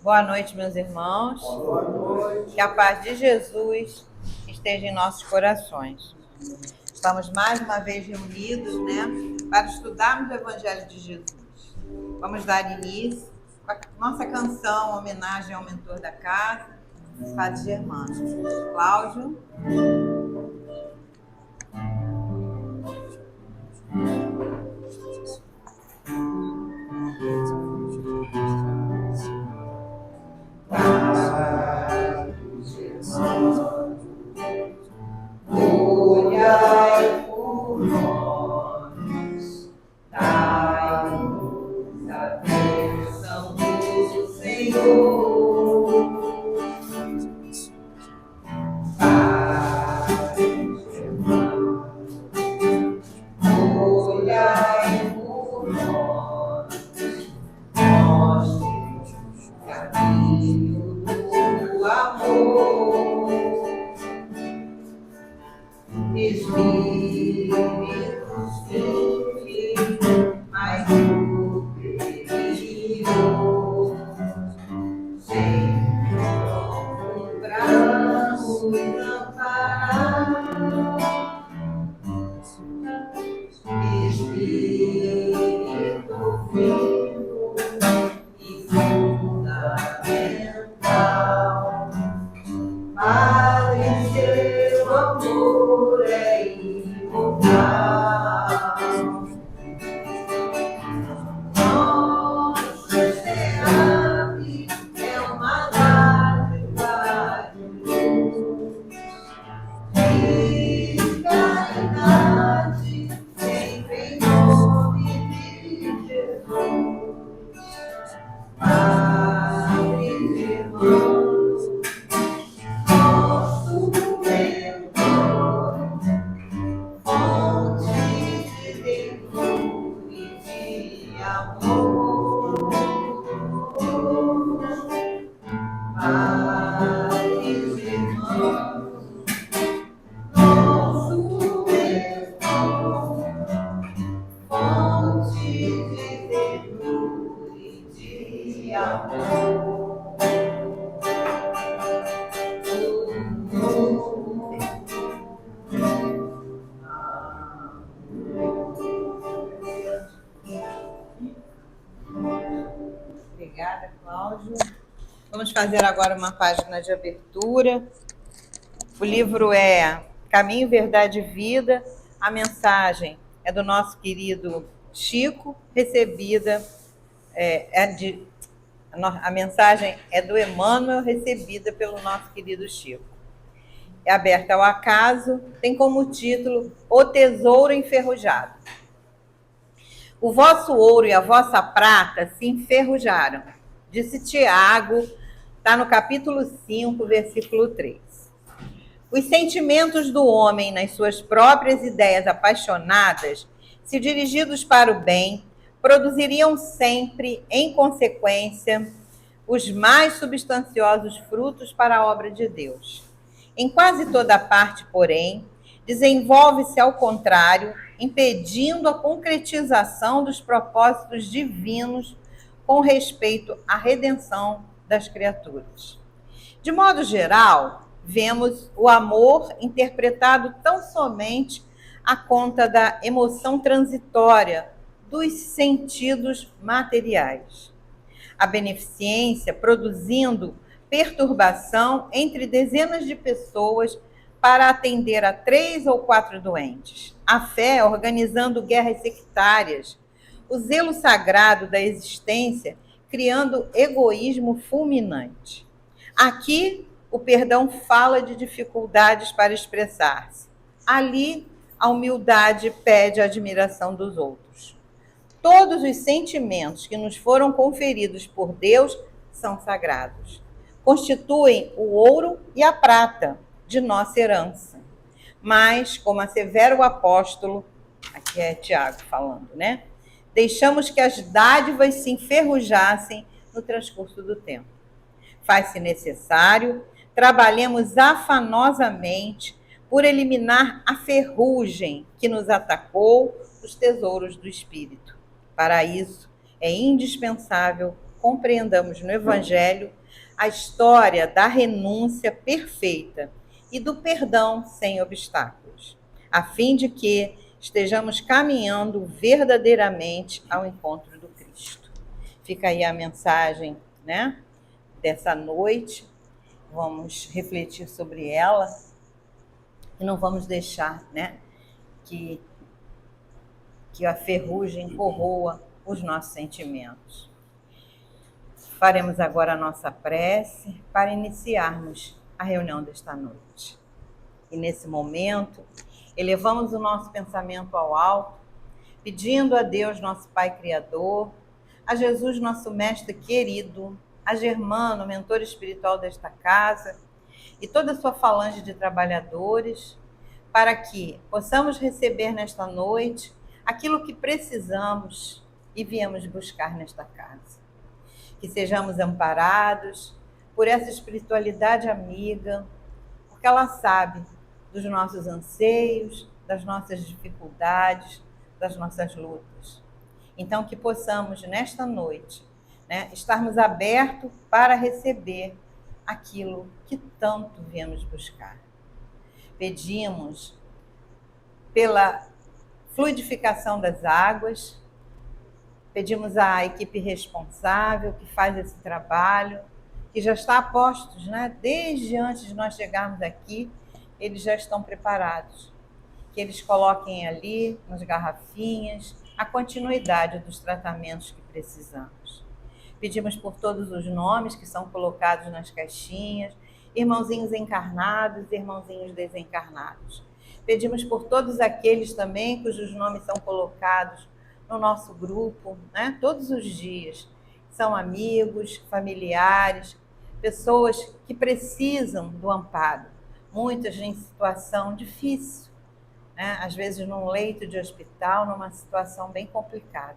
Boa noite, meus irmãos. Boa noite. Que a paz de Jesus esteja em nossos corações. Estamos mais uma vez reunidos, para estudarmos o Evangelho de Jesus. Vamos dar início com a nossa canção, homenagem ao mentor da casa, os padres germanos. Cláudio. Olhai por nós, dai-nos a bênção do Senhor. Pai, olhai por nós, mostre o caminho do amor. Espírito Santo, mais superior, sempre pronto pra nos amparar. Espírito vivo e fundamental, Padre, seu amor é imortal. Nossa cidade é uma dádiva de luz, de caridade, sempre em nome de Jesus. Padres, irmãos, nosso mentor, fonte de Deus e de amor. Padres, irmãos, nosso mentor, fonte de Deus e de amor. Obrigada, Cláudio. Vamos fazer agora uma página de abertura. O livro é Caminho, Verdade e Vida. A mensagem é do nosso querido Chico, recebida a mensagem é do Emmanuel, recebida pelo nosso querido Chico. É aberta ao acaso, tem como título O Tesouro Enferrujado. O vosso ouro e a vossa prata se enferrujaram, disse Tiago, está no capítulo 5, versículo 3. Os sentimentos do homem nas suas próprias ideias apaixonadas, se dirigidos para o bem, produziriam sempre, em consequência, os mais substanciosos frutos para a obra de Deus. Em quase toda parte, porém, desenvolve-se ao contrário, impedindo a concretização dos propósitos divinos com respeito à redenção das criaturas. De modo geral, vemos o amor interpretado tão somente à conta da emoção transitória dos sentidos materiais. A beneficência produzindo perturbação entre dezenas de pessoas para atender a 3 ou 4 doentes. A fé organizando guerras sectárias. O zelo sagrado da existência criando egoísmo fulminante. Aqui, o perdão fala de dificuldades para expressar-se. Ali, a humildade pede a admiração dos outros. Todos os sentimentos que nos foram conferidos por Deus são sagrados. Constituem o ouro e a prata de nossa herança. Mas, como assevera o apóstolo, aqui é Tiago falando, deixamos que as dádivas se enferrujassem no transcurso do tempo. Faz-se necessário, trabalhemos afanosamente por eliminar a ferrugem que nos atacou os tesouros do espírito. Para isso, é indispensável compreendamos no Evangelho a história da renúncia perfeita e do perdão sem obstáculos, a fim de que estejamos caminhando verdadeiramente ao encontro do Cristo. Fica aí a mensagem, né, dessa noite. Vamos refletir sobre ela e não vamos deixar, né, que a ferrugem corroa os nossos sentimentos. Faremos agora a nossa prece para iniciarmos a reunião desta noite. E nesse momento, elevamos o nosso pensamento ao alto, pedindo a Deus, nosso Pai Criador, a Jesus, nosso Mestre querido, a Germano, mentor espiritual desta casa, e toda a sua falange de trabalhadores, para que possamos receber nesta noite aquilo que precisamos e viemos buscar nesta casa. Que sejamos amparados por essa espiritualidade amiga, porque ela sabe dos nossos anseios, das nossas dificuldades, das nossas lutas. Então, que possamos, nesta noite, né, estarmos abertos para receber aquilo que tanto viemos buscar. Pedimos pela fluidificação das águas, pedimos à equipe responsável que faz esse trabalho, que já está a postos, né? Desde antes de nós chegarmos aqui, eles já estão preparados. Que eles coloquem ali, nas garrafinhas, a continuidade dos tratamentos que precisamos. Pedimos por todos os nomes que são colocados nas caixinhas, irmãozinhos encarnados e irmãozinhos desencarnados. Pedimos por todos aqueles também cujos nomes são colocados no nosso grupo, né? Todos os dias. São amigos, familiares, pessoas que precisam do amparo. Muitas em situação difícil, né? Às vezes num leito de hospital, numa situação bem complicada.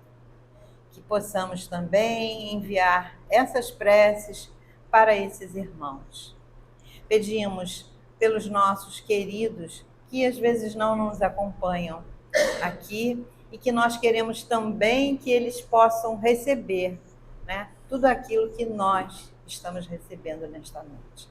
Que possamos também enviar essas preces para esses irmãos. Pedimos pelos nossos queridos que às vezes não nos acompanham aqui e que nós queremos também que eles possam receber, né, tudo aquilo que nós estamos recebendo nesta noite.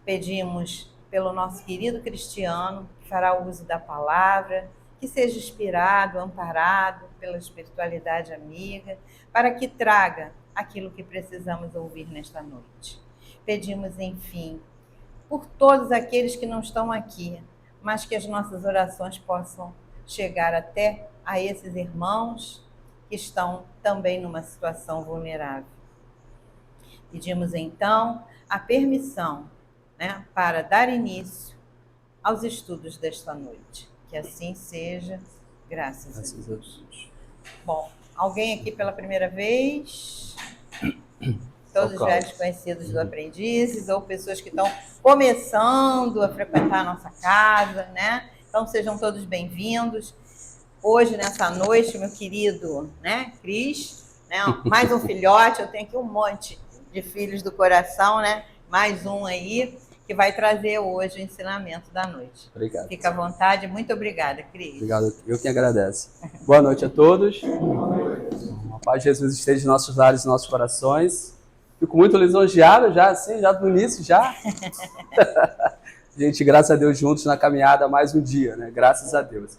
Pedimos pelo nosso querido Cristiano, que fará uso da palavra, que seja inspirado, amparado pela espiritualidade amiga, para que traga aquilo que precisamos ouvir nesta noite. Pedimos, enfim, por todos aqueles que não estão aqui, mas que as nossas orações possam chegar até a esses irmãos que estão também numa situação vulnerável. Pedimos, então, a permissão, né, para dar início aos estudos desta noite. Que assim seja, graças a Deus. Bom, alguém aqui pela primeira vez? Todos velhos conhecidos do Aprendizes, ou pessoas que estão começando a frequentar a nossa casa, né? Então, sejam todos bem-vindos. Hoje, nessa noite, meu querido, né, Cris, né, mais um filhote, eu tenho aqui um monte de filhos do coração, né? Mais um aí, que vai trazer hoje o ensinamento da noite. Obrigado. Fica à vontade. Muito obrigada, Cris. Obrigado, eu que agradeço. Boa noite a todos. A paz de Jesus esteja em nossos lares e nossos corações. Fico muito lisonjeado já, assim, já do início, já. Gente, graças a Deus, juntos na caminhada mais um dia, né? Graças a Deus.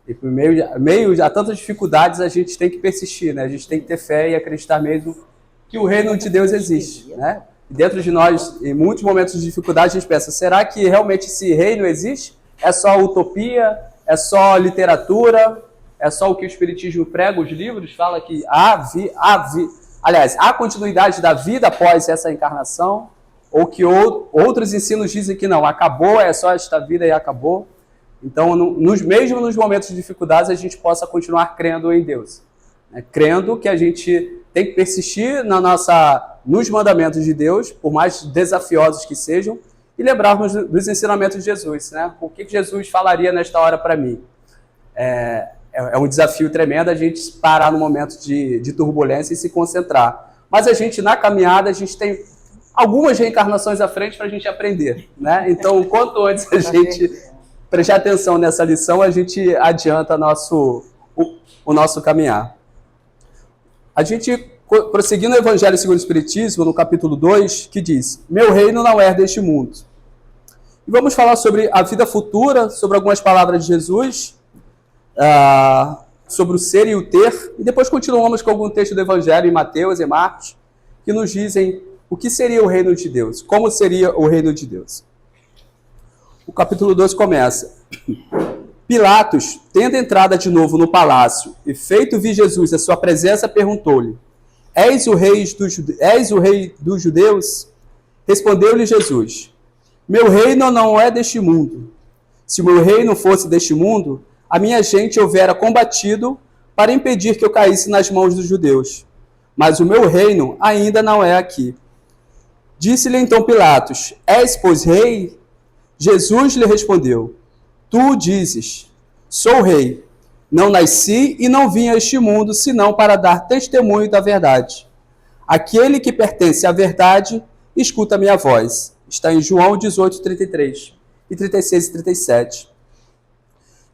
E por meio a tantas dificuldades, a gente tem que persistir, né? A gente tem que ter fé e acreditar mesmo que o reino de Deus existe, né? E dentro de nós, em muitos momentos de dificuldade, a gente pensa, será que realmente esse reino existe? É só utopia? É só literatura? É só o que o Espiritismo prega, os livros? Fala que aliás, há continuidade da vida após essa encarnação? Ou que outros ensinos dizem que não, acabou, é só esta vida e acabou? Então, mesmo nos momentos de dificuldades, a gente possa continuar crendo em Deus. Né? Crendo que a gente tem que persistir nos mandamentos de Deus, por mais desafiosos que sejam, e lembrarmos dos ensinamentos de Jesus. Né? O que Jesus falaria nesta hora para mim? É um desafio tremendo a gente parar no momento de turbulência e se concentrar. Mas a gente, na caminhada, a gente tem algumas reencarnações à frente para a gente aprender. Né? Então, quanto antes a gente prestar atenção nessa lição, a gente adianta o nosso caminhar. A gente prosseguindo o Evangelho segundo o Espiritismo, no capítulo 2, que diz: meu reino não é deste mundo. E vamos falar sobre a vida futura, sobre algumas palavras de Jesus, sobre o ser e o ter, e depois continuamos com algum texto do Evangelho em Mateus e Marcos, que nos dizem o que seria o reino de Deus, como seria o reino de Deus. O capítulo 2 começa: Pilatos, tendo entrado de novo no palácio e feito vir Jesus à sua presença, perguntou-lhe: És o rei dos judeus? Respondeu-lhe Jesus: meu reino não é deste mundo. Se o meu reino fosse deste mundo, a minha gente houvera combatido para impedir que eu caísse nas mãos dos judeus. Mas o meu reino ainda não é aqui. Disse-lhe então Pilatos: És, pois, rei? Jesus lhe respondeu: tu dizes, sou rei. Não nasci e não vim a este mundo, senão para dar testemunho da verdade. Aquele que pertence à verdade, escuta a minha voz. Está em João 18, 33, e 36 e 37.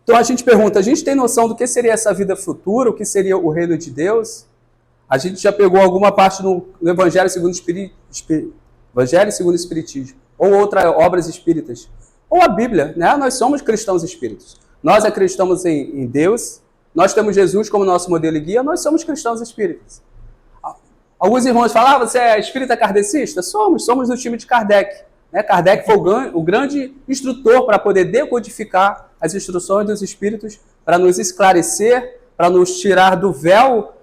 Então a gente pergunta, a gente tem noção do que seria essa vida futura, o que seria o reino de Deus? A gente já pegou alguma parte no Evangelho segundo o Espiritismo, ou outras obras espíritas, ou a Bíblia, né? Nós somos cristãos espíritos. Nós acreditamos em Deus, nós temos Jesus como nosso modelo e guia, nós somos cristãos espíritas. Alguns irmãos falam, você é espírita kardecista? Somos do time de Kardec. Né? Kardec foi o grande instrutor para poder decodificar as instruções dos espíritos, para nos esclarecer, para nos tirar do véu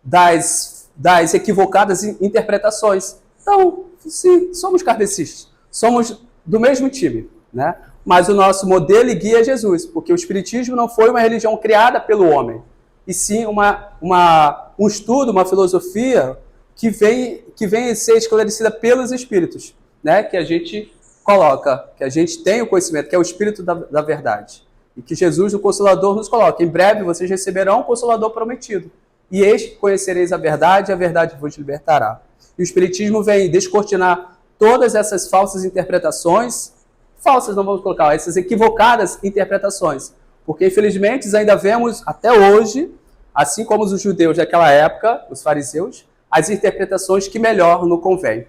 das equivocadas interpretações. Então, sim, somos kardecistas, somos do mesmo time, né? Mas o nosso modelo e guia é Jesus, porque o Espiritismo não foi uma religião criada pelo homem, e sim um estudo, uma filosofia que vem a ser esclarecida pelos Espíritos, né? Que a gente coloca, que a gente tem o conhecimento, que é o Espírito da verdade. E que Jesus, o Consolador, nos coloca. Em breve vocês receberão o Consolador prometido. E eis que conhecereis a verdade vos libertará. E o Espiritismo vem descortinar todas essas falsas interpretações, falsas não vamos colocar, essas equivocadas interpretações. Porque, infelizmente, ainda vemos, até hoje, assim como os judeus daquela época, os fariseus, as interpretações que melhor não convém.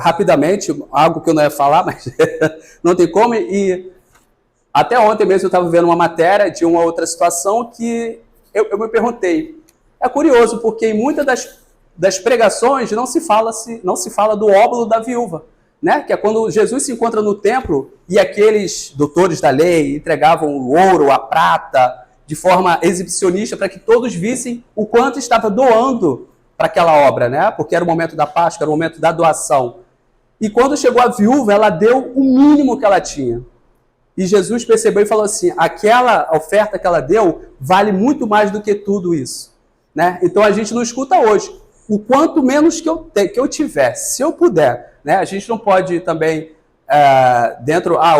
Rapidamente, algo que eu não ia falar, mas não tem como, e até ontem mesmo eu estava vendo uma matéria de uma outra situação que eu me perguntei. É curioso, porque em muitas das pregações não se fala do óbolo da viúva, né? Que é quando Jesus se encontra no templo e aqueles doutores da lei entregavam o ouro, a prata, de forma exibicionista, para que todos vissem o quanto estava doando para aquela obra, né? Porque era o momento da Páscoa, era o momento da doação. E quando chegou a viúva, ela deu o mínimo que ela tinha. E Jesus percebeu e falou assim, aquela oferta que ela deu vale muito mais do que tudo isso, né? Então a gente não escuta hoje. O quanto menos que eu tiver, se eu puder, né? A gente não pode também,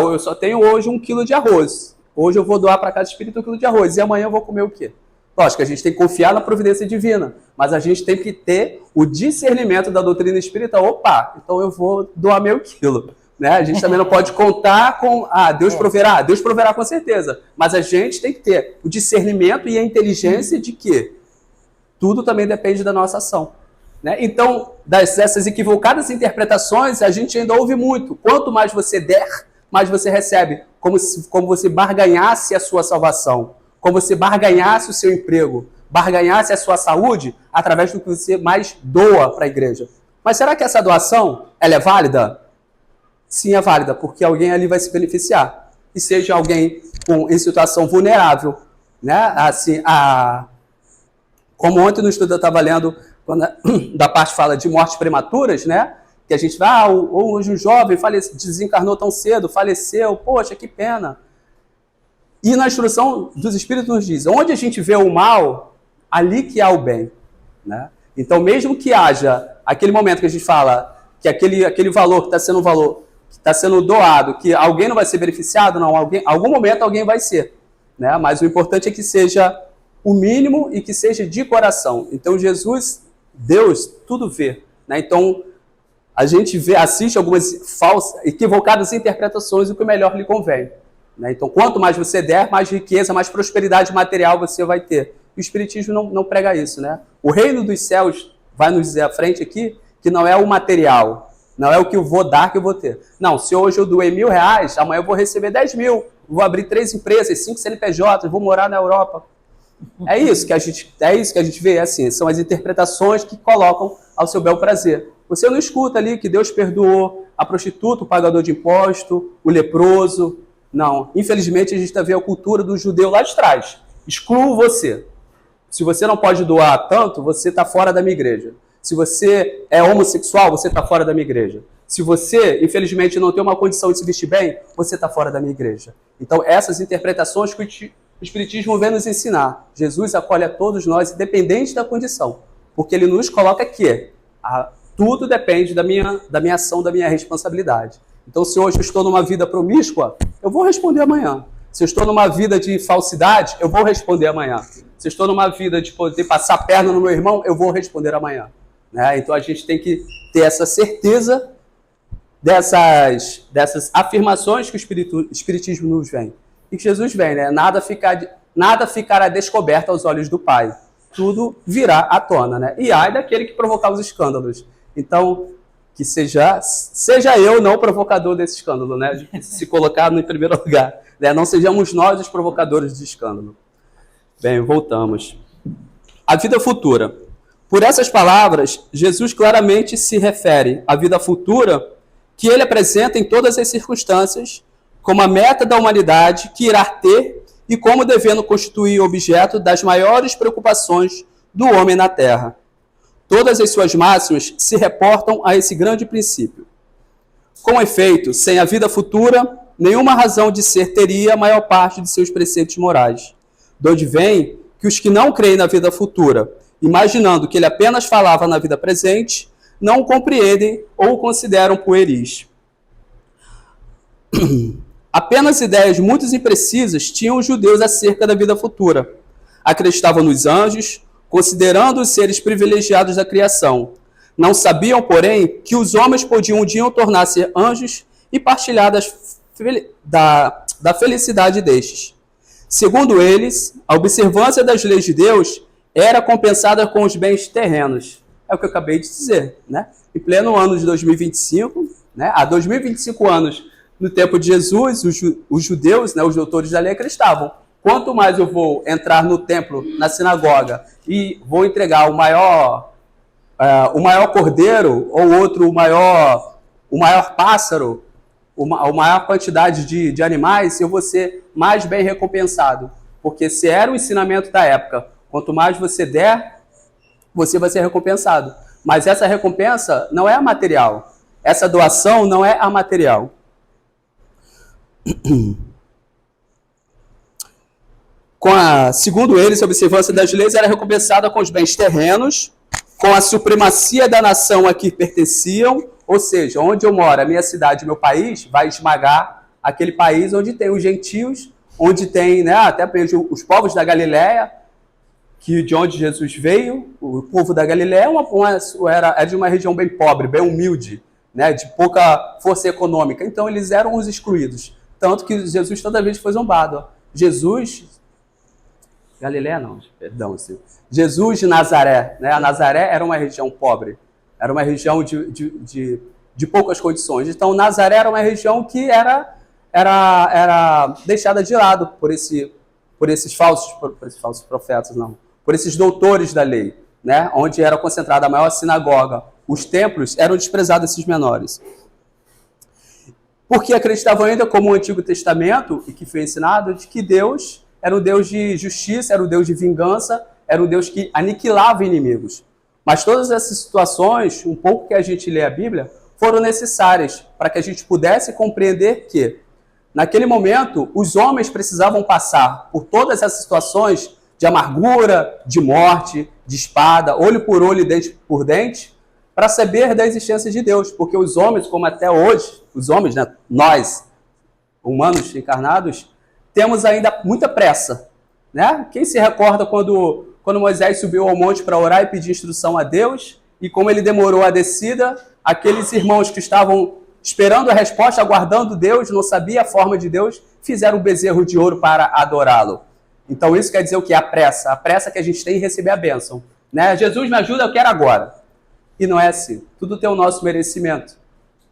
eu só tenho hoje 1 quilo de arroz. Hoje eu vou doar para cada espírito 1 quilo de arroz. E amanhã eu vou comer o quê? Lógico que a gente tem que confiar na providência divina. Mas a gente tem que ter o discernimento da doutrina espírita. Opa, então eu vou doar meio quilo. Né? A gente também não pode contar com... Deus proverá. Deus proverá com certeza. Mas a gente tem que ter o discernimento e a inteligência de que tudo também depende da nossa ação. Né? Então, dessas equivocadas interpretações, a gente ainda ouve muito. Quanto mais você der, mais você recebe. Como você barganhasse a sua salvação. Como você barganhasse o seu emprego. Barganhasse a sua saúde através do que você mais doa para a igreja. Mas será que essa doação ela é válida? Sim, é válida, porque alguém ali vai se beneficiar. E seja alguém em situação vulnerável. Né? Assim, como ontem no estudo eu estava lendo, quando da parte fala de mortes prematuras, né? Que a gente vai, hoje um jovem desencarnou tão cedo, faleceu, poxa, que pena. E na instrução dos Espíritos nos diz, onde a gente vê o mal, ali que há o bem. Né? Então, mesmo que haja aquele momento que a gente fala que aquele valor que está sendo doado, que alguém não vai ser beneficiado, não, algum momento alguém vai ser. Né? Mas o importante é que seja o mínimo e que seja de coração. Então, Jesus, Deus, tudo vê. Né? Então, a gente assiste algumas falsas, equivocadas interpretações do que melhor lhe convém. Né? Então, quanto mais você der, mais riqueza, mais prosperidade material você vai ter. E o Espiritismo não prega isso, né? O reino dos céus vai nos dizer à frente aqui que não é o material, não é o que eu vou dar que eu vou ter. Não, se hoje eu doei R$1.000, amanhã eu vou receber 10 mil, vou abrir 3 empresas, 5 CNPJs, vou morar na Europa. É isso que a gente vê, assim, são as interpretações que colocam ao seu bel prazer. Você não escuta ali que Deus perdoou a prostituta, o pagador de imposto, o leproso. Não, infelizmente a gente está vendo a cultura do judeu lá de trás. Excluo você. Se você não pode doar tanto, você está fora da minha igreja. Se você é homossexual, você está fora da minha igreja. Se você, infelizmente, não tem uma condição de se vestir bem, você está fora da minha igreja. Então, essas interpretações que o Espiritismo vem nos ensinar. Jesus acolhe a todos nós, independente da condição. Porque ele nos coloca aqui. Tudo depende da minha ação, da minha responsabilidade. Então, se hoje eu estou numa vida promíscua, eu vou responder amanhã. Se eu estou numa vida de falsidade, eu vou responder amanhã. Se eu estou numa vida de poder passar a perna no meu irmão, eu vou responder amanhã. Né? Então, a gente tem que ter essa certeza dessas afirmações que o Espiritismo nos vem. E que Jesus vem, né? Nada ficará descoberto aos olhos do Pai. Tudo virá à tona, né? E ai daquele que provocar os escândalos. Então, que seja eu não o provocador desse escândalo, né? De se colocar no primeiro lugar. Né? Não sejamos nós os provocadores de escândalo. Bem, voltamos. A vida futura. Por essas palavras, Jesus claramente se refere à vida futura que ele apresenta em todas as circunstâncias como a meta da humanidade que irá ter e como devendo constituir objeto das maiores preocupações do homem na Terra. Todas as suas máximas se reportam a esse grande princípio. Com efeito, sem a vida futura, nenhuma razão de ser teria a maior parte de seus preceitos morais. De onde vem que os que não creem na vida futura, imaginando que ele apenas falava na vida presente, não o compreendem ou o consideram pueris. Apenas ideias muito imprecisas tinham os judeus acerca da vida futura. Acreditavam nos anjos, considerando os seres privilegiados da criação. Não sabiam, porém, que os homens podiam um dia tornar-se anjos e partilhar da felicidade destes. Segundo eles, a observância das leis de Deus era compensada com os bens terrenos. É o que eu acabei de dizer, né? Em pleno ano de 2025, né? Há 2025 anos, no tempo de Jesus, os judeus, né, os doutores da lei, acreditavam. Quanto mais eu vou entrar no templo, na sinagoga, e vou entregar o maior cordeiro, ou outro, o maior pássaro, a maior quantidade de animais, eu vou ser mais bem recompensado. Porque se era o ensinamento da época, quanto mais você der, você vai ser recompensado. Mas essa recompensa não é a material. Essa doação não é a material. Segundo eles, a observância das leis era recompensada com os bens terrenos, com a supremacia da nação a que pertenciam, ou seja, onde eu moro, a minha cidade, meu país, vai esmagar aquele país onde tem os gentios, onde tem, né, até os povos da Galileia, que de onde Jesus veio, o povo da Galileia era de uma região bem pobre, bem humilde, né, de pouca força econômica. Então, eles eram os excluídos. Tanto que Jesus toda vez foi zombado. Ó. Galileia não, perdão. Assim. Jesus de Nazaré. Né? A Nazaré era uma região pobre. Era uma região de poucas condições. Então, Nazaré era uma região que era deixada de lado por esses falsos profetas, não. Por esses doutores da lei, né? Onde era concentrada a maior sinagoga. Os templos eram desprezados esses menores. Porque acreditavam ainda, como o Antigo Testamento, e que foi ensinado, de que Deus era um Deus de justiça, era um Deus de vingança, era um Deus que aniquilava inimigos. Mas todas essas situações, um pouco que a gente lê a Bíblia, foram necessárias para que a gente pudesse compreender que, naquele momento, os homens precisavam passar por todas essas situações de amargura, de morte, de espada, olho por olho e dente por dente, para saber da existência de Deus. Porque os homens, como até hoje, os homens, né, nós, humanos encarnados, temos ainda muita pressa. Né? Quem se recorda quando Moisés subiu ao monte para orar e pedir instrução a Deus, e como ele demorou a descida, aqueles irmãos que estavam esperando a resposta, aguardando Deus, não sabia a forma de Deus, fizeram um bezerro de ouro para adorá-lo. Então isso quer dizer o quê? A pressa que a gente tem em receber a bênção. Né? Jesus me ajuda, eu quero agora. E não é assim. Tudo tem o nosso merecimento.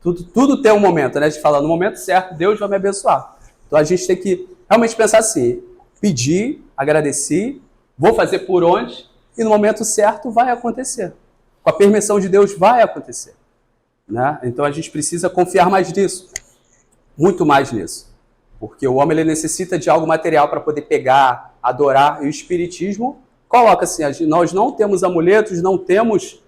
Tudo tem um momento, né? A gente fala, no momento certo, Deus vai me abençoar. Então a gente tem que realmente pensar assim, pedir, agradecer, vou fazer por onde, e no momento certo vai acontecer. Com a permissão de Deus vai acontecer. Né? Então a gente precisa confiar mais nisso, muito mais nisso. Porque o homem ele necessita de algo material para poder pegar, adorar, e o espiritismo coloca assim, nós não temos amuletos, não temos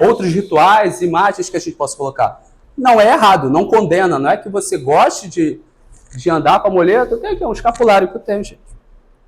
outros rituais, imagens que a gente possa colocar. Não é errado, não condena, não é que você goste de andar com amuleto. Eu tenho aqui um escapulário que eu tenho, gente.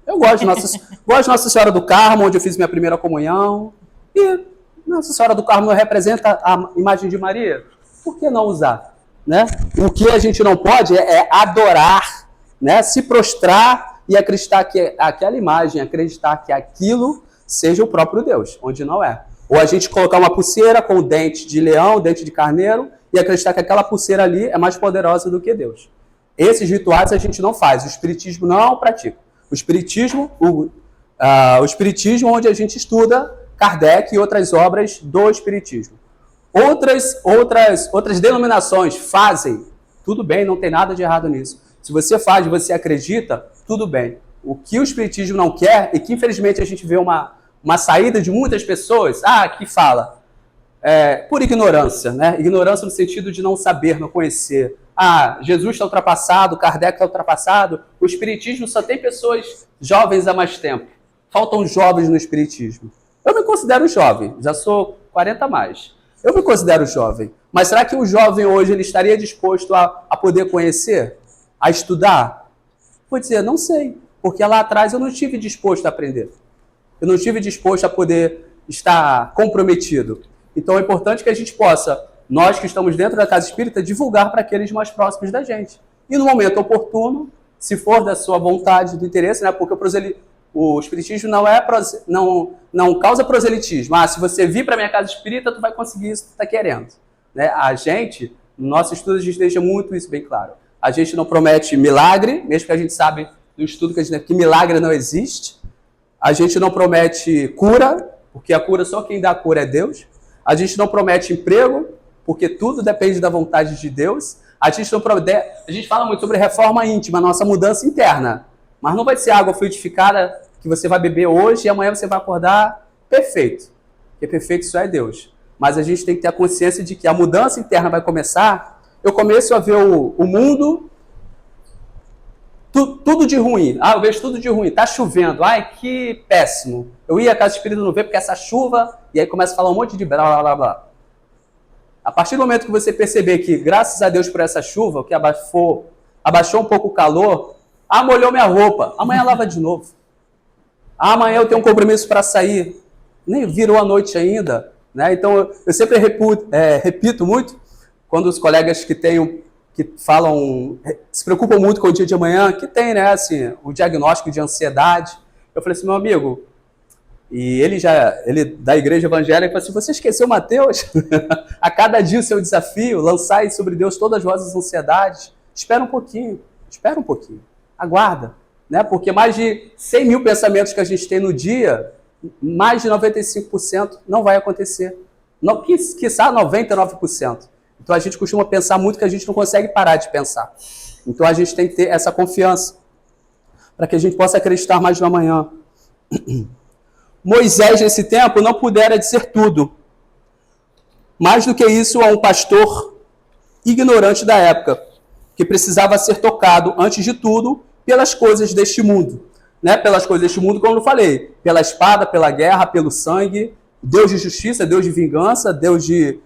Eu gosto de Nossa Senhora do Carmo, onde eu fiz minha primeira comunhão. E Nossa Senhora do Carmo representa a imagem de Maria. Por que não usar? Né? O que a gente não pode é adorar, né? Se prostrar e acreditar que aquela imagem, acreditar que aquilo seja o próprio Deus, onde não é. Ou a gente colocar uma pulseira com dente de leão, dente de carneiro, e acreditar que aquela pulseira ali é mais poderosa do que Deus. Esses rituais a gente não faz, o espiritismo não pratica. O espiritismo onde a gente estuda Kardec e outras obras do espiritismo. Outras denominações fazem, tudo bem, não tem nada de errado nisso. Se você faz, você acredita, tudo bem. O que o espiritismo não quer, e que infelizmente a gente vê uma saída de muitas pessoas, que fala, por ignorância, né? Ignorância no sentido de não saber, não conhecer. Jesus está ultrapassado, Kardec está ultrapassado, o espiritismo só tem pessoas jovens há mais tempo. Faltam jovens no espiritismo. Eu me considero jovem, já sou 40 a mais. Eu me considero jovem, mas será que o jovem hoje ele estaria disposto a poder conhecer, a estudar? Vou dizer, não sei, porque lá atrás eu não estive disposto a aprender. Eu não estive disposto a poder estar comprometido. Então é importante que a gente possa, nós que estamos dentro da Casa Espírita, divulgar para aqueles mais próximos da gente. E no momento oportuno, se for da sua vontade, do interesse, né? Porque o espiritismo não causa proselitismo. Se você vir para a minha Casa Espírita, tu vai conseguir isso que tu está querendo. Né? A gente, no nosso estudo, a gente deixa muito isso bem claro. A gente não promete milagre, mesmo que a gente sabe do estudo que a gente tem, que milagre não existe. A gente não promete cura, porque a cura, só quem dá a cura é Deus. A gente não promete emprego, porque tudo depende da vontade de Deus. A gente fala muito sobre reforma íntima, nossa mudança interna. Mas não vai ser água fluidificada que você vai beber hoje e amanhã você vai acordar perfeito. Porque perfeito só é Deus. Mas a gente tem que ter a consciência de que a mudança interna vai começar. Eu começo a ver o mundo tudo de ruim. Eu vejo tudo de ruim. Tá chovendo. Ai, que péssimo. Eu ia à Casa Espírita não ver porque essa chuva... E aí começa a falar um monte de blá, blá, blá, blá. A partir do momento que você perceber que, graças a Deus por essa chuva, que abaixou um pouco o calor, molhou minha roupa. Amanhã lava de novo. Amanhã eu tenho um compromisso para sair. Nem virou a noite ainda. Né? Então, eu sempre repito muito, quando os colegas que falam, se preocupam muito com o dia de amanhã, que tem, né, assim, o diagnóstico de ansiedade. Eu falei assim, meu amigo, e ele da igreja evangélica, falou assim, você esqueceu Mateus? A cada dia o seu desafio, lançai sobre Deus todas as vossas ansiedades. Espera um pouquinho, aguarda, né? Porque mais de 100 mil pensamentos que a gente tem no dia, mais de 95% não vai acontecer. Quiçá 99%. Então a gente costuma pensar muito que a gente não consegue parar de pensar. Então a gente tem que ter essa confiança para que a gente possa acreditar mais no amanhã. Moisés, nesse tempo, não pudera dizer tudo. Mais do que isso, a um pastor ignorante da época, que precisava ser tocado, antes de tudo, pelas coisas deste mundo. Né? Pelas coisas deste mundo, como eu falei, pela espada, pela guerra, pelo sangue, Deus de justiça, Deus de vingança, Deus de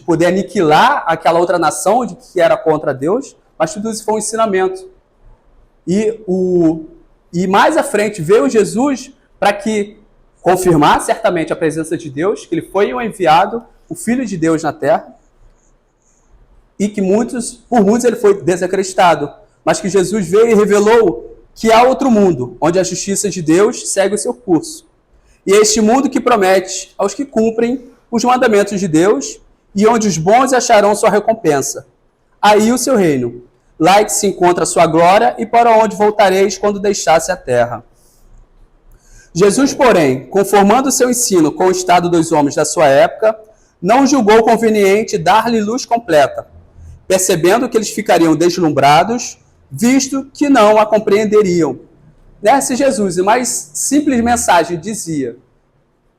poder aniquilar aquela outra nação que era contra Deus, mas tudo isso foi um ensinamento. E mais à frente veio Jesus para que confirmar certamente a presença de Deus, que ele foi o enviado, o Filho de Deus na Terra, e que por muitos ele foi desacreditado, mas que Jesus veio e revelou que há outro mundo, onde a justiça de Deus segue o seu curso. E é este mundo que promete aos que cumprem os mandamentos de Deus, e onde os bons acharão sua recompensa. Aí o seu reino. lá é que se encontra a sua glória, e para onde voltareis quando deixasse a terra? Jesus, porém, conformando seu ensino com o estado dos homens da sua época, não julgou conveniente dar-lhe luz completa, percebendo que eles ficariam deslumbrados, visto que não a compreenderiam. Se Jesus, em mais simples mensagem, dizia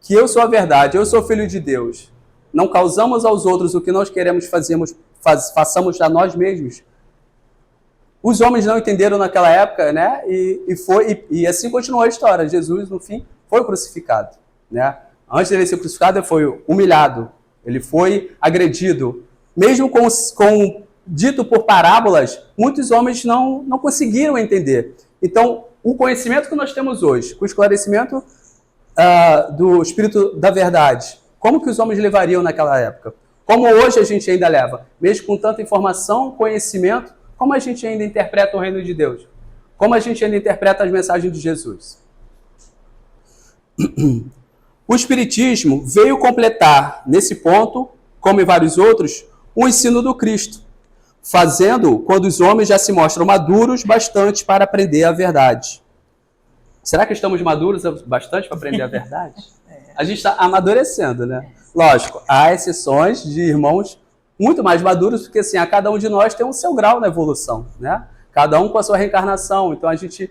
que eu sou a verdade, eu sou filho de Deus, não causamos aos outros o que nós queremos, façamos a nós mesmos. Os homens não entenderam naquela época, né? E assim continuou a história. Jesus, no fim, foi crucificado, né? Antes dele ser crucificado, ele foi humilhado, ele foi agredido. Mesmo com dito por parábolas, muitos homens não conseguiram entender. Então, o conhecimento que nós temos hoje, com o esclarecimento do Espírito da Verdade, como que os homens levariam naquela época? Como hoje a gente ainda leva? Mesmo com tanta informação, conhecimento, como a gente ainda interpreta o reino de Deus? Como a gente ainda interpreta as mensagens de Jesus? O Espiritismo veio completar, nesse ponto, como em vários outros, o ensino do Cristo, fazendo quando os homens já se mostram maduros bastante para aprender a verdade. Será que estamos maduros bastante para aprender a verdade? A gente está amadurecendo, né? Lógico, há exceções de irmãos muito mais maduros, porque assim, a cada um de nós tem o seu grau na evolução, né? Cada um com a sua reencarnação. Então a gente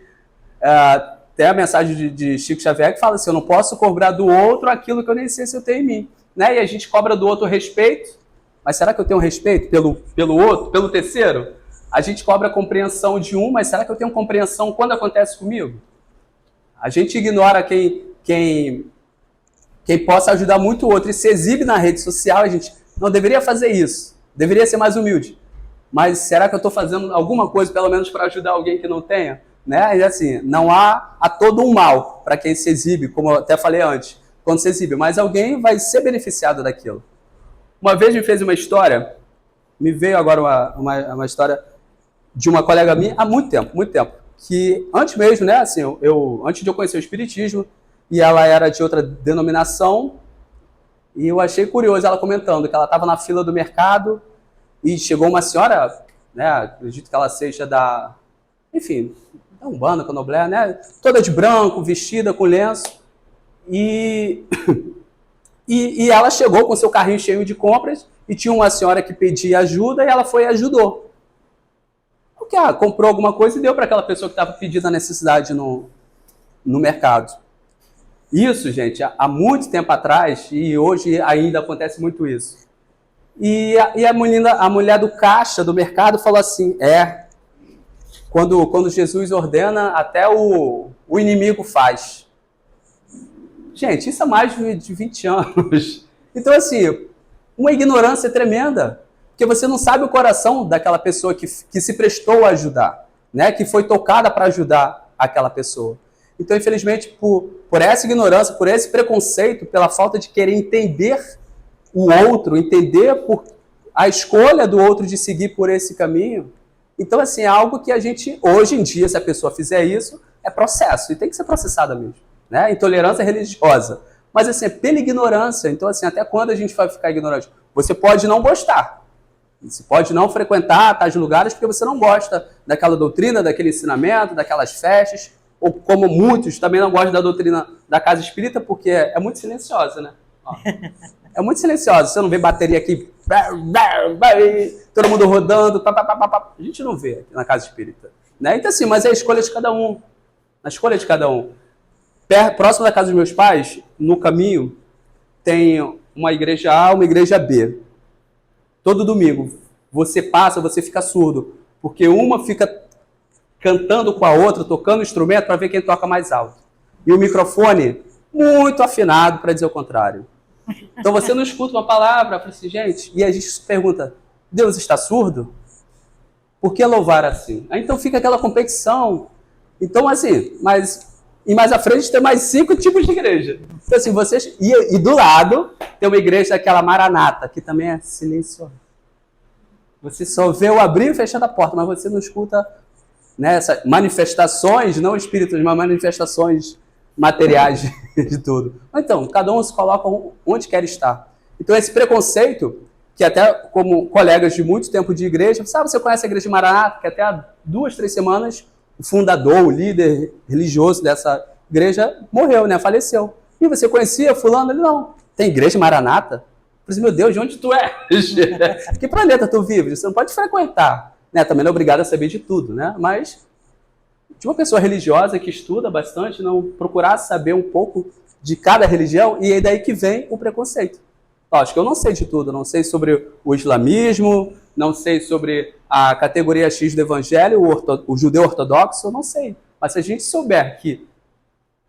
tem a mensagem de Chico Xavier que fala assim, eu não posso cobrar do outro aquilo que eu nem sei se eu tenho em mim, né? E a gente cobra do outro respeito, mas será que eu tenho respeito pelo outro, pelo terceiro? A gente cobra a compreensão de um, mas será que eu tenho compreensão quando acontece comigo? A gente ignora quem possa ajudar muito o outro e se exibe na rede social, a gente não deveria fazer isso, deveria ser mais humilde. Mas será que eu estou fazendo alguma coisa, pelo menos, para ajudar alguém que não tenha? Né? E assim, não há todo um mal para quem se exibe, como eu até falei antes, quando se exibe, mas alguém vai ser beneficiado daquilo. Uma vez me fez uma história, me veio agora uma história de uma colega minha, há muito tempo, que antes mesmo, né, assim, antes de eu conhecer o Espiritismo, e ela era de outra denominação, e eu achei curioso ela comentando que ela estava na fila do mercado e chegou uma senhora, né, acredito que ela seja da Umbanda, Candomblé, né, toda de branco, vestida com lenço, e ela chegou com seu carrinho cheio de compras e tinha uma senhora que pedia ajuda e ela foi e ajudou. Porque comprou alguma coisa e deu para aquela pessoa que estava pedindo a necessidade no mercado. Isso, gente, há muito tempo atrás, e hoje ainda acontece muito isso. E a mulher do caixa do mercado falou assim, quando Jesus ordena, até o inimigo faz. Gente, isso há mais de 20 anos. Então, assim, uma ignorância tremenda, porque você não sabe o coração daquela pessoa que se prestou a ajudar, né? Que foi tocada para ajudar aquela pessoa. Então, infelizmente, por essa ignorância, por esse preconceito, pela falta de querer entender o outro, entender a escolha do outro de seguir por esse caminho, então, assim, é algo que a gente, hoje em dia, se a pessoa fizer isso, é processo, e tem que ser processada mesmo, né? Intolerância religiosa. Mas, assim, é pela ignorância. Então, assim, até quando a gente vai ficar ignorante? Você pode não gostar, você pode não frequentar tais lugares porque você não gosta daquela doutrina, daquele ensinamento, daquelas festas, ou como muitos também não gostam da doutrina da casa espírita, porque é muito silenciosa, né? Ó, é muito silenciosa. Você não vê bateria aqui, todo mundo rodando, a gente não vê aqui na casa espírita, né? Então assim, mas é a escolha de cada um. A escolha de cada um. Próximo da casa dos meus pais, no caminho, tem uma igreja A, uma igreja B. Todo domingo, você passa, você fica surdo, porque uma fica cantando com a outra, tocando o instrumento para ver quem toca mais alto. E o microfone muito afinado para dizer o contrário. Então você não escuta uma palavra, fala assim, gente, e a gente se pergunta, Deus está surdo? Por que louvar assim? Aí, então fica aquela competição. Então assim, e mais à frente tem mais 5 tipos de igreja. Então assim, vocês... E do lado tem uma igreja daquela Maranata, que também é silenciosa. Você só vê o abrir e fechar da porta, mas você não escuta, né, essas manifestações, não espíritos, mas manifestações materiais de tudo. Então, cada um se coloca onde quer estar. Então esse preconceito que até como colegas de muito tempo de igreja, sabe, você conhece a Igreja de Maranata, que até há 2, 3 semanas o fundador, o líder religioso dessa igreja morreu, né, faleceu. E você conhecia fulano? Ele, não. Tem Igreja de Maranata? Eu falei assim, meu Deus, de onde tu és? Que planeta tu vive? Você não pode frequentar. Né? Também não é obrigado a saber de tudo, né? Mas de uma pessoa religiosa que estuda bastante, não procurar saber um pouco de cada religião, e é daí que vem o preconceito. Acho que eu não sei de tudo, não sei sobre o islamismo, não sei sobre a categoria X do evangelho, o judeu ortodoxo, eu não sei. Mas se a gente souber que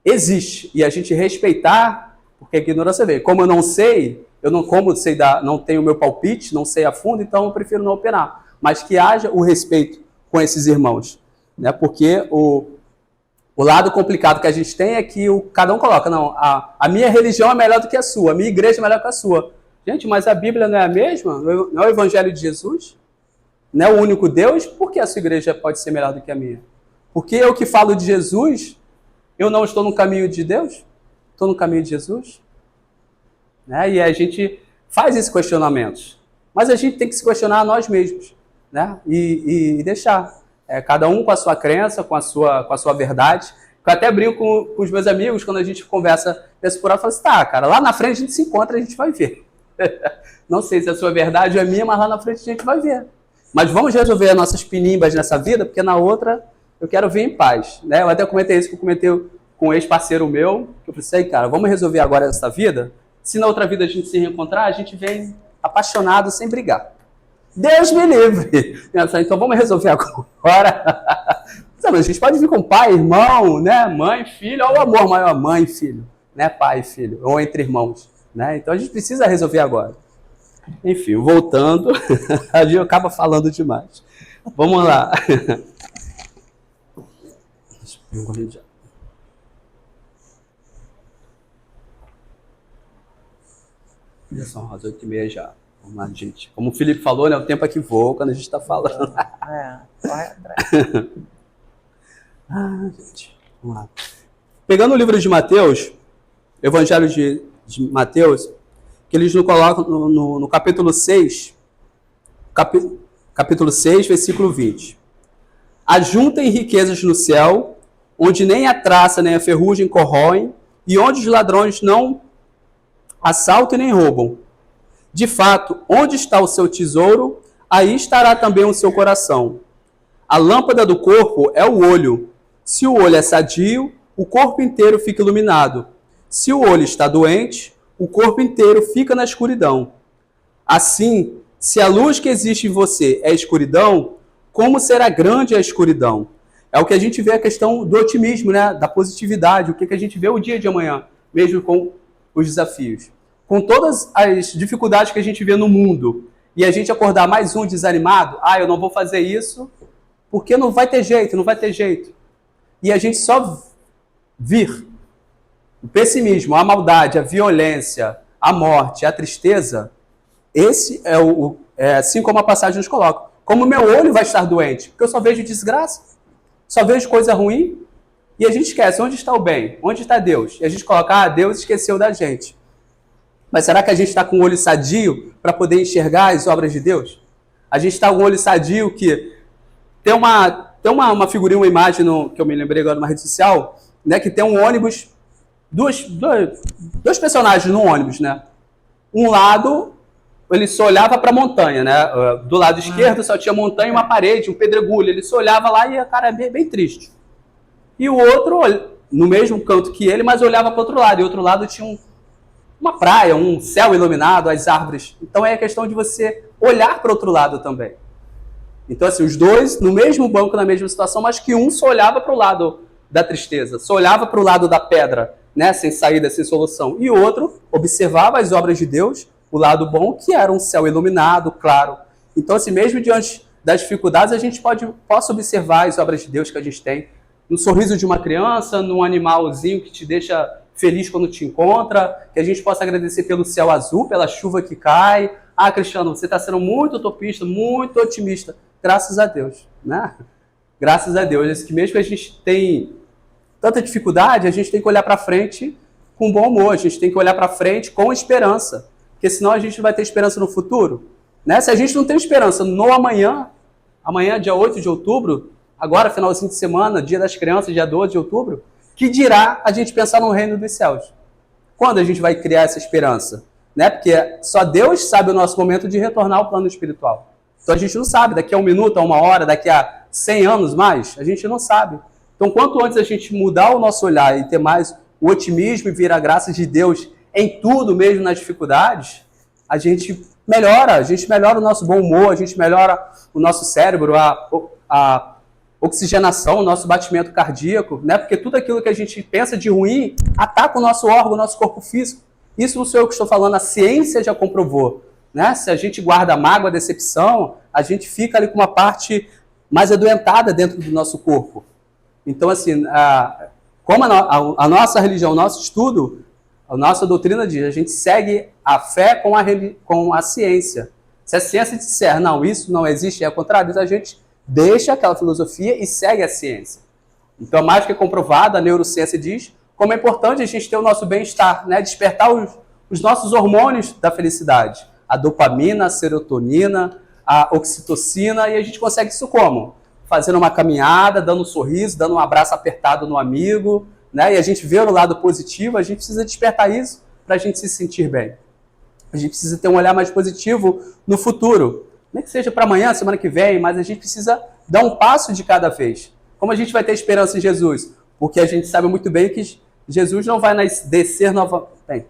existe e a gente respeitar, porque a ignorância veio. Como eu não sei, não tenho o meu palpite, não sei a fundo, então eu prefiro não opinar. Mas que haja o respeito com esses irmãos. Né? Porque o lado complicado que a gente tem é que cada um coloca, não, a minha religião é melhor do que a sua, a minha igreja é melhor que a sua. Gente, mas a Bíblia não é a mesma? Não é o Evangelho de Jesus? Não é o único Deus? Por que a sua igreja pode ser melhor do que a minha? Porque eu que falo de Jesus, eu não estou no caminho de Deus? Estou no caminho de Jesus? Né? E a gente faz esses questionamentos. Mas a gente tem que se questionar a nós mesmos. Né? E deixar. Cada um com a sua crença, com a sua verdade. Eu até brinco com os meus amigos, quando a gente conversa desse por aí, eu falo assim, tá, cara, lá na frente a gente se encontra, a gente vai ver. Não sei se a sua verdade ou é minha, mas lá na frente a gente vai ver. Mas vamos resolver as nossas pinimbas nessa vida, porque na outra eu quero vir em paz. Né? Eu até comentei isso que eu comentei com um ex-parceiro meu, que eu falei assim, cara, vamos resolver agora essa vida? Se na outra vida a gente se reencontrar, a gente vem apaixonado, sem brigar. Deus me livre! Então vamos resolver agora. A gente pode vir com pai, irmão, né? Mãe, filho, ou o amor maior, mãe, filho, né? Pai e filho, ou entre irmãos. Né? Então a gente precisa resolver agora. Enfim, voltando, a gente acaba falando demais. Vamos lá. Olha só, Rosa, 8h30 já. Vamos lá, gente. Como o Felipe falou, né? O tempo é que voa quando a gente está falando. Corre atrás. Gente, vamos lá. Pegando o livro de Mateus, Evangelho de Mateus, que eles nos colocam no capítulo 6, capítulo 6, versículo 20. Ajuntem riquezas no céu, onde nem a traça nem a ferrugem corroem, e onde os ladrões não assaltam nem roubam. De fato, onde está o seu tesouro, aí estará também o seu coração. A lâmpada do corpo é o olho. Se o olho é sadio, o corpo inteiro fica iluminado. Se o olho está doente, o corpo inteiro fica na escuridão. Assim, se a luz que existe em você é escuridão, como será grande a escuridão? É o que a gente vê a questão do otimismo, né? Da positividade, o que a gente vê o dia de amanhã, mesmo com os desafios. Com todas as dificuldades que a gente vê no mundo, e a gente acordar mais um desanimado, eu não vou fazer isso, porque não vai ter jeito, não vai ter jeito. E a gente só vir o pessimismo, a maldade, a violência, a morte, a tristeza, esse é assim como a passagem nos coloca. Como meu olho vai estar doente, porque eu só vejo desgraça, só vejo coisa ruim, e a gente esquece, onde está o bem? Onde está Deus? E a gente coloca, Deus esqueceu da gente. Mas será que a gente está com o olho sadio para poder enxergar as obras de Deus? A gente está com o olho sadio que... Tem uma figurinha, uma imagem que eu me lembrei agora numa rede social, né, que tem um ônibus, dois personagens no ônibus, né? Um lado, ele só olhava para a montanha, né? Do lado esquerdo só tinha montanha e uma parede, um pedregulho. Ele só olhava lá e a cara é bem triste. E o outro, no mesmo canto que ele, mas olhava para o outro lado. E o outro lado tinha uma praia, um céu iluminado, as árvores. Então é a questão de você olhar para o outro lado também. Então, assim, os dois no mesmo banco, na mesma situação, mas que um só olhava para o lado da tristeza, só olhava para o lado da pedra, né, sem saída, sem solução. E o outro observava as obras de Deus, o lado bom, que era um céu iluminado, claro. Então, assim, mesmo diante das dificuldades, a gente possa observar as obras de Deus que a gente tem, no sorriso de uma criança, num animalzinho que te deixa feliz quando te encontra, que a gente possa agradecer pelo céu azul, pela chuva que cai. Cristiano, você está sendo muito utopista, muito otimista. Graças a Deus, né? Graças a Deus. Que mesmo que a gente tem tanta dificuldade, a gente tem que olhar para frente com bom humor, a gente tem que olhar para frente com esperança, porque senão a gente não vai ter esperança no futuro. Né? Se a gente não tem esperança no amanhã, dia 8 de outubro, agora finalzinho de semana, dia das crianças, dia 12 de outubro, que dirá a gente pensar no reino dos céus? Quando a gente vai criar essa esperança? Né? Porque só Deus sabe o nosso momento de retornar ao plano espiritual. Então a gente não sabe, daqui a 1 minuto, a 1 hora, daqui a 100 anos mais, a gente não sabe. Então quanto antes a gente mudar o nosso olhar e ter mais o otimismo e ver a graça de Deus em tudo, mesmo nas dificuldades, a gente melhora o nosso bom humor, a gente melhora o nosso cérebro, a oxigenação, o nosso batimento cardíaco, né? Porque tudo aquilo que a gente pensa de ruim ataca o nosso órgão, o nosso corpo físico. Isso não sou eu que estou falando, a ciência já comprovou. Né? Se a gente guarda mágoa, decepção, a gente fica ali com uma parte mais adoentada dentro do nosso corpo. Então, assim, como a nossa religião, o nosso estudo, a nossa doutrina diz, a gente segue a fé com a ciência. Se a ciência disser, não, isso não existe, é o contrário, a gente deixa aquela filosofia e segue a ciência. Então, mais que comprovado, a neurociência diz como é importante a gente ter o nosso bem-estar, né? Despertar os nossos hormônios da felicidade. A dopamina, a serotonina, a oxitocina, e a gente consegue isso como? Fazendo uma caminhada, dando um sorriso, dando um abraço apertado no amigo, né? E a gente vê o lado positivo, a gente precisa despertar isso para a gente se sentir bem. A gente precisa ter um olhar mais positivo no futuro. Nem que seja para amanhã, semana que vem, mas a gente precisa dar um passo de cada vez. Como a gente vai ter esperança em Jesus? Porque a gente sabe muito bem que Jesus não vai descer novamente.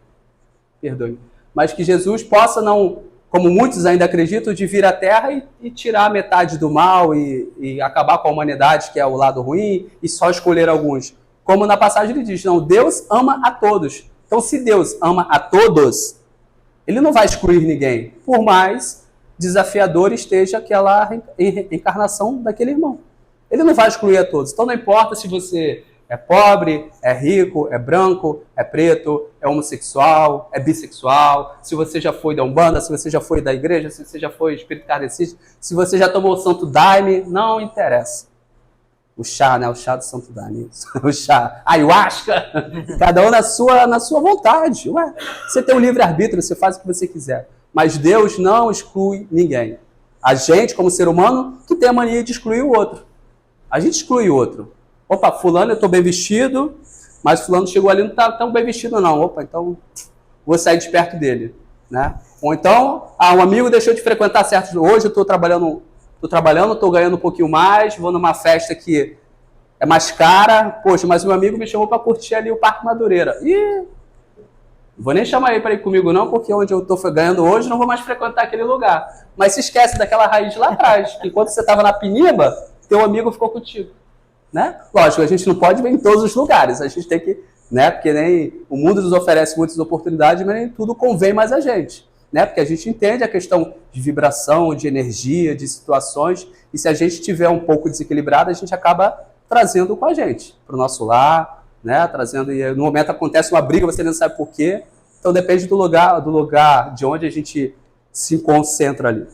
Perdoe. Mas que Jesus possa não, como muitos ainda acreditam, de vir à Terra e tirar metade do mal e acabar com a humanidade, que é o lado ruim, e só escolher alguns. Como na passagem ele diz, não, Deus ama a todos. Então, se Deus ama a todos, ele não vai excluir ninguém, por mais desafiador esteja aquela encarnação daquele irmão. Ele não vai excluir a todos. Então, não importa se você é pobre, é rico, é branco, é preto, é homossexual, é bissexual, se você já foi da Umbanda, se você já foi da igreja, se você já foi espírito kardecista, se você já tomou o Santo Daime, não interessa. O chá, né? O chá do Santo Daime. O chá. Ayahuasca. Cada um na sua vontade. Ué, você tem um livre-arbítrio, você faz o que você quiser. Mas Deus não exclui ninguém. A gente, como ser humano, que tem a mania de excluir o outro. A gente exclui o outro. Opa, fulano, eu estou bem vestido, mas fulano chegou ali e não está tão bem vestido não. Opa, então vou sair de perto dele. Né? Ou então, um amigo deixou de frequentar certos... Hoje eu estou trabalhando, estou ganhando um pouquinho mais, vou numa festa que é mais cara. Poxa, mas meu amigo me chamou para curtir ali o Parque Madureira. Ih, não vou nem chamar ele para ir comigo não, porque onde eu estou ganhando hoje não vou mais frequentar aquele lugar. Mas se esquece daquela raiz lá atrás, que enquanto você estava na Piniba, teu amigo ficou contigo. Né? Lógico, a gente não pode ver em todos os lugares, a gente tem que, né? Porque nem o mundo nos oferece muitas oportunidades, mas nem tudo convém mais a gente, né? Porque a gente entende a questão de vibração, de energia, de situações, e se a gente estiver um pouco desequilibrado, a gente acaba trazendo com a gente, para o nosso lar, né? Trazendo, e no momento acontece uma briga, você não sabe por quê, então depende do lugar de onde a gente se concentra ali.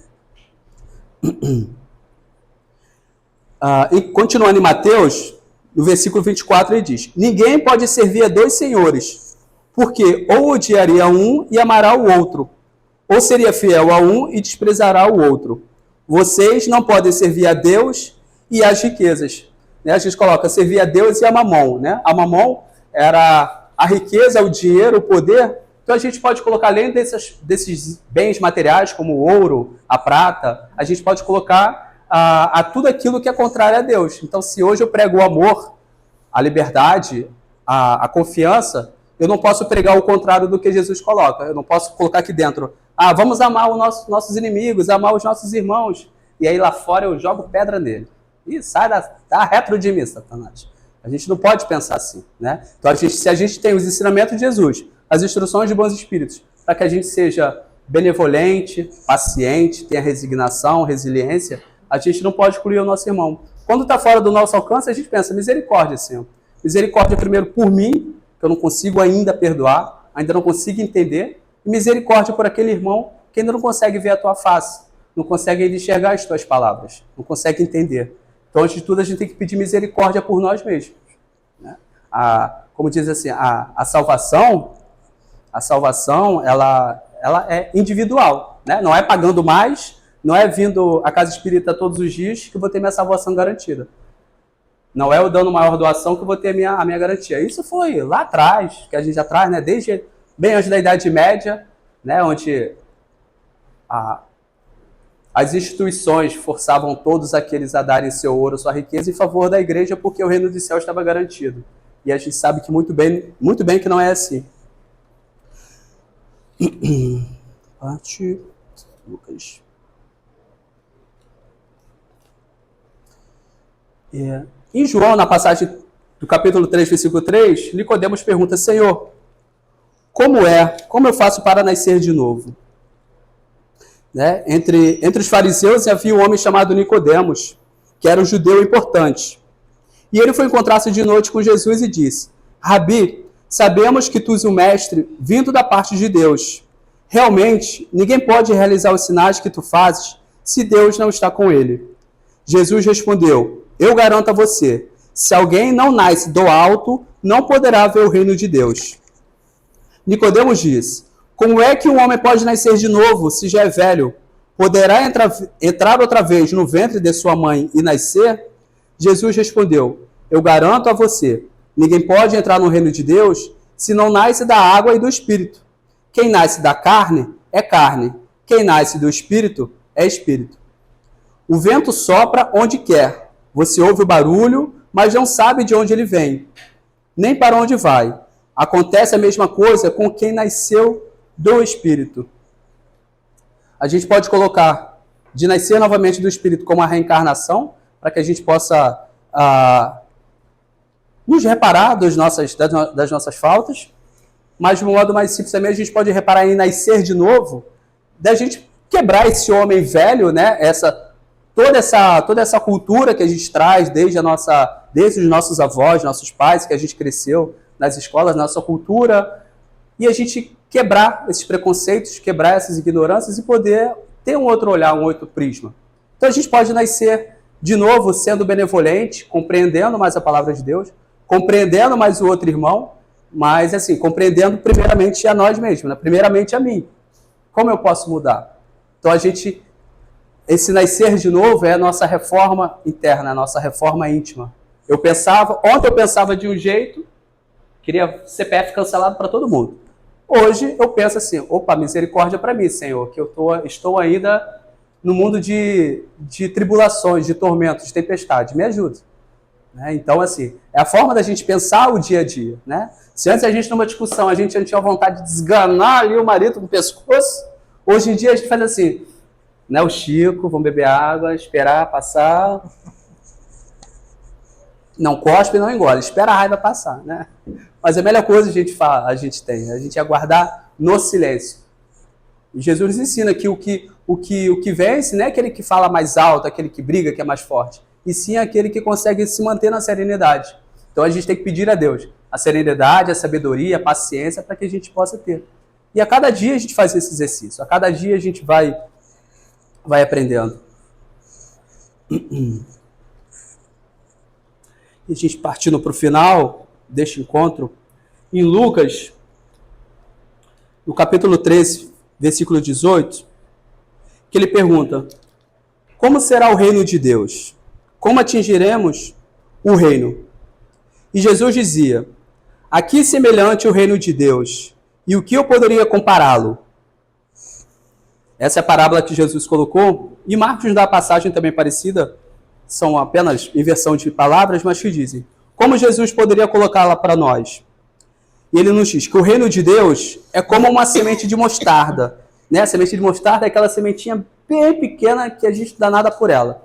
E continuando em Mateus, no versículo 24, ele diz: ninguém pode servir a dois senhores, porque ou odiaria um e amará o outro, ou seria fiel a um e desprezará o outro. Vocês não podem servir a Deus e às riquezas. Né? A gente coloca servir a Deus e a mamon. Né? A mamon era a riqueza, o dinheiro, o poder. Então a gente pode colocar, além desses bens materiais, como o ouro, a prata, a gente pode colocar a tudo aquilo que é contrário a Deus. Então, se hoje eu prego o amor, a liberdade, a confiança, eu não posso pregar o contrário do que Jesus coloca. Eu não posso colocar aqui dentro, vamos amar os nossos inimigos, amar os nossos irmãos. E aí lá fora eu jogo pedra nele. E sai da retro de mim, Satanás. A gente não pode pensar assim. Né? Então, se a gente tem os ensinamentos de Jesus, as instruções de bons espíritos, para que a gente seja benevolente, paciente, tenha resignação, resiliência, a gente não pode excluir o nosso irmão. Quando está fora do nosso alcance, a gente pensa, misericórdia, Senhor. Misericórdia primeiro por mim, que eu não consigo ainda perdoar, ainda não consigo entender, e misericórdia por aquele irmão que ainda não consegue ver a tua face, não consegue ainda enxergar as tuas palavras, não consegue entender. Então, antes de tudo, a gente tem que pedir misericórdia por nós mesmos. Né? Como diz assim, a salvação ela é individual. né? Não é pagando mais, não é vindo à casa espírita todos os dias que eu vou ter minha salvação garantida. Não é eu dando maior doação que eu vou ter a minha garantia. Isso foi lá atrás, que a gente já traz, né? Desde bem antes da Idade Média, né? Onde as instituições forçavam todos aqueles a darem seu ouro, sua riqueza em favor da igreja, porque o reino dos céus estava garantido. E a gente sabe que muito bem que não é assim. Parte Lucas. Em João, na passagem do capítulo 3, versículo 3, Nicodemos pergunta: Senhor, como eu faço para nascer de novo? Né? Entre os fariseus havia um homem chamado Nicodemos, que era um judeu importante. E ele foi encontrar-se de noite com Jesus e disse: Rabi, sabemos que tu és um mestre vindo da parte de Deus. Realmente, ninguém pode realizar os sinais que tu fazes se Deus não está com ele. Jesus respondeu: Eu garanto a você, se alguém não nasce do alto, não poderá ver o reino de Deus. Nicodemos disse: Como é que um homem pode nascer de novo se já é velho? Poderá entrar outra vez no ventre de sua mãe e nascer? Jesus respondeu: Eu garanto a você, ninguém pode entrar no reino de Deus se não nasce da água e do Espírito. Quem nasce da carne é carne, quem nasce do Espírito é Espírito. O vento sopra onde quer, você ouve o barulho, mas não sabe de onde ele vem, nem para onde vai. Acontece a mesma coisa com quem nasceu do Espírito. A gente pode colocar de nascer novamente do Espírito como a reencarnação, para que a gente possa nos reparar das nossas faltas, mas de um modo mais simples também a gente pode reparar em nascer de novo, da gente quebrar esse homem velho, né? Toda essa cultura que a gente traz desde os nossos avós, nossos pais, que a gente cresceu nas escolas, nossa cultura, e a gente quebrar esses preconceitos, quebrar essas ignorâncias e poder ter um outro olhar, um outro prisma. Então a gente pode nascer de novo sendo benevolente, compreendendo mais a palavra de Deus, compreendendo mais o outro irmão, mas assim, compreendendo primeiramente a nós mesmos, né? Primeiramente a mim. Como eu posso mudar? Então esse nascer de novo é a nossa reforma interna, a nossa reforma íntima. Ontem eu pensava de um jeito, queria CPF cancelado para todo mundo. Hoje eu penso assim: opa, misericórdia para mim, Senhor, que eu estou ainda no mundo de tribulações, de tormentos, de tempestade. Me ajuda. Né? Então, assim, é a forma da gente pensar o dia a dia. Né? Se antes a gente, numa discussão, a gente tinha vontade de desganar ali o marido com o pescoço, hoje em dia a gente faz assim, né? O Chico, vamos beber água, esperar passar. Não cospe, não engole, espera a raiva passar. Né? Mas a melhor coisa a gente tem, a gente aguardar no silêncio. E Jesus nos ensina que o que vence não é aquele que fala mais alto, aquele que briga, que é mais forte, e sim aquele que consegue se manter na serenidade. Então a gente tem que pedir a Deus a serenidade, a sabedoria, a paciência para que a gente possa ter. E a cada dia a gente faz esse exercício, a cada dia a gente vai aprendendo. E a gente partindo para o final deste encontro, em Lucas, no capítulo 13, versículo 18, que ele pergunta: como será o reino de Deus? Como atingiremos o reino? E Jesus dizia: aqui semelhante o reino de Deus, e o que eu poderia compará-lo? Essa é a parábola que Jesus colocou, e Marcos nos dá a passagem também parecida, são apenas inversão de palavras, mas que dizem: como Jesus poderia colocá-la para nós? E ele nos diz que o reino de Deus é como uma semente de mostarda. Né? A semente de mostarda é aquela sementinha bem pequena que a gente não dá nada por ela.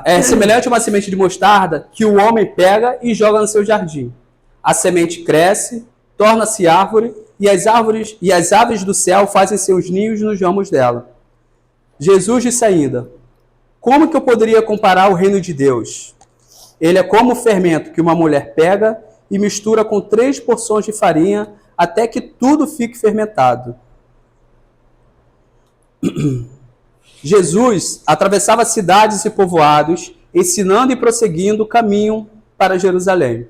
É semelhante a uma semente de mostarda que o homem pega e joga no seu jardim. A semente cresce, torna-se árvore, e as aves do céu fazem seus ninhos nos ramos dela. Jesus disse ainda: como que eu poderia comparar o reino de Deus? Ele é como o fermento que uma mulher pega e mistura com 3 porções de farinha até que tudo fique fermentado. Jesus atravessava cidades e povoados, ensinando e prosseguindo o caminho para Jerusalém.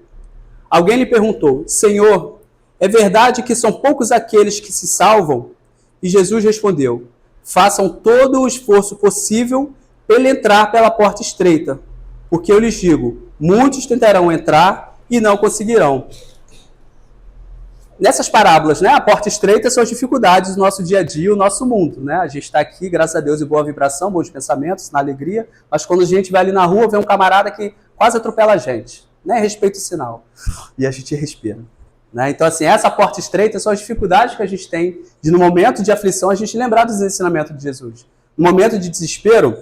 Alguém lhe perguntou: Senhor, é verdade que são poucos aqueles que se salvam? E Jesus respondeu: façam todo o esforço possível para ele entrar pela porta estreita, porque eu lhes digo, muitos tentarão entrar e não conseguirão. Nessas parábolas, né, a porta estreita são as dificuldades do nosso dia a dia, o nosso mundo. Né? A gente está aqui, graças a Deus, em boa vibração, bons pensamentos, na alegria, mas quando a gente vai ali na rua, vê um camarada que quase atropela a gente. Né? Respeita o sinal. E a gente respira. Né? Então, assim, essa porta estreita são as dificuldades que a gente tem de, no momento de aflição, a gente lembrar dos ensinamentos de Jesus. No momento de desespero,